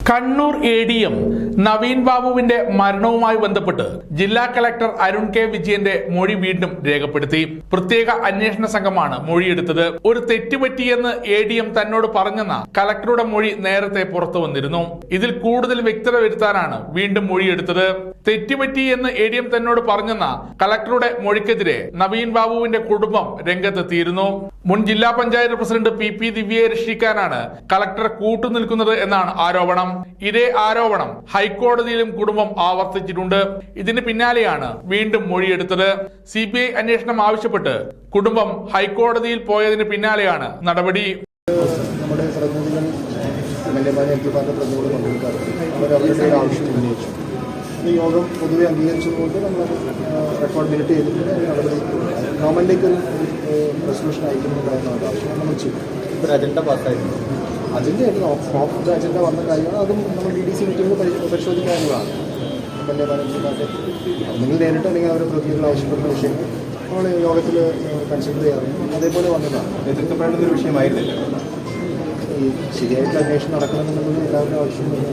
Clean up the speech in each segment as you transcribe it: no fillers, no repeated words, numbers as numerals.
Kannur ADM Naveen ബാബുവിന്റെ മരണവുമായി ബന്ധപ്പെട്ട് ജില്ലാ കളക്ടർ അരുൺ കെ വിജയന്റെ മൊഴി വീണ്ടും രേഖപ്പെടുത്തി. പ്രത്യേക അന്വേഷണ സംഘമാണ് മൊഴിയെടുത്തത്. ഒരു തെറ്റുപറ്റിയെന്ന് ADM തന്നോട് പറഞ്ഞെന്ന കളക്ടറുടെ മൊഴി നേരത്തെ പുറത്തു വന്നിരുന്നു. ഇതിൽ കൂടുതൽ വ്യക്തത വരുത്താനാണ് വീണ്ടും മൊഴിയെടുത്തത്. തെറ്റുപറ്റി എന്ന് ADM തന്നോട് പറഞ്ഞെന്ന കളക്ടറുടെ മൊഴിക്കെതിരെ നവീൻ ബാബുവിന്റെ കുടുംബം രംഗത്തെത്തിയിരുന്നു. മുൻ ജില്ലാ പഞ്ചായത്ത് പ്രസിഡന്റ് PP ദിവ്യയെ രക്ഷിക്കാനാണ് കളക്ടർ കൂട്ടുനിൽക്കുന്നത് എന്നാണ് ആരോപണം. ഇതേ ആരോപണം ഹൈക്കോടതിയിലും കുടുംബം ആവർത്തിച്ചിട്ടുണ്ട്. ഇതിന് പിന്നാലെയാണ് വീണ്ടും മൊഴിയെടുത്തത്. CBI അന്വേഷണം ആവശ്യപ്പെട്ട് കുടുംബം ഹൈക്കോടതിയിൽ പോയതിന് പിന്നാലെയാണ് നടപടി. നമ്മുടെ പ്രതിനിധികൾ പ്രതിനിധികൾ പങ്കെടുക്കാറുണ്ട്. അവർ അവരുടെ ആവശ്യം ഉന്നയിച്ചു. ഈ യോഗം പൊതുവെ അംഗീകരിച്ചതുകൊണ്ട് നമ്മൾ റെക്കോർഡ് മിനിറ്റ് ചെയ്തിട്ടുണ്ട്. നടപടി ഗവൺമെന്റിലേക്ക് ഒരു റെസൊല്യൂഷൻ അയക്കുന്നതായിരുന്നു ആവശ്യം നമ്മൾ ചെയ്തു. ഒരു അജണ്ട പാസ്സായിരുന്നു. അജണ്ടയായിട്ട് ഓഫ് അജണ്ട വന്ന കാര്യമാണ്. അതും നമ്മൾ DDC മീറ്റിംഗിൽ പരിശോധിക്കാവുന്നതാണ്. നിങ്ങൾ നേരിട്ട് അല്ലെങ്കിൽ അവരുടെ പ്രതിനിധികൾ ആവശ്യപ്പെടുന്ന വിഷയങ്ങൾ നമ്മൾ യോഗത്തിൽ കൺസിഡർ ചെയ്യാറുണ്ട്. അതേപോലെ വന്നതാണ്. എതിർക്കപ്പെടേണ്ട ഒരു വിഷയമായിരുന്നില്ല. ഈ ശരിയായിട്ട് അന്വേഷണം നടക്കണമെന്നുള്ളത് എല്ലാവരുടെ ആവശ്യമാണ്.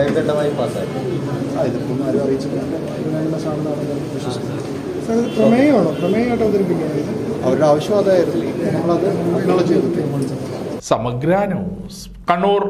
ഏകഘട്ടമായി പാസ്സായി. ഇതിപ്പം ആരും അറിയിച്ചില്ല. സാധനമാണെന്ന് വിശ്വസിക്കുന്നു. പ്രമേയമാണോ? പ്രമേയമായിട്ട് അവതരിപ്പിക്കുകയാണ്. അവരുടെ ആവശ്യം അതായിരുന്നു. നമ്മളത് അക്നോളജ് ചെയ്തു. സമഗ്ര ന്യൂസ്, കണ്ണൂർ.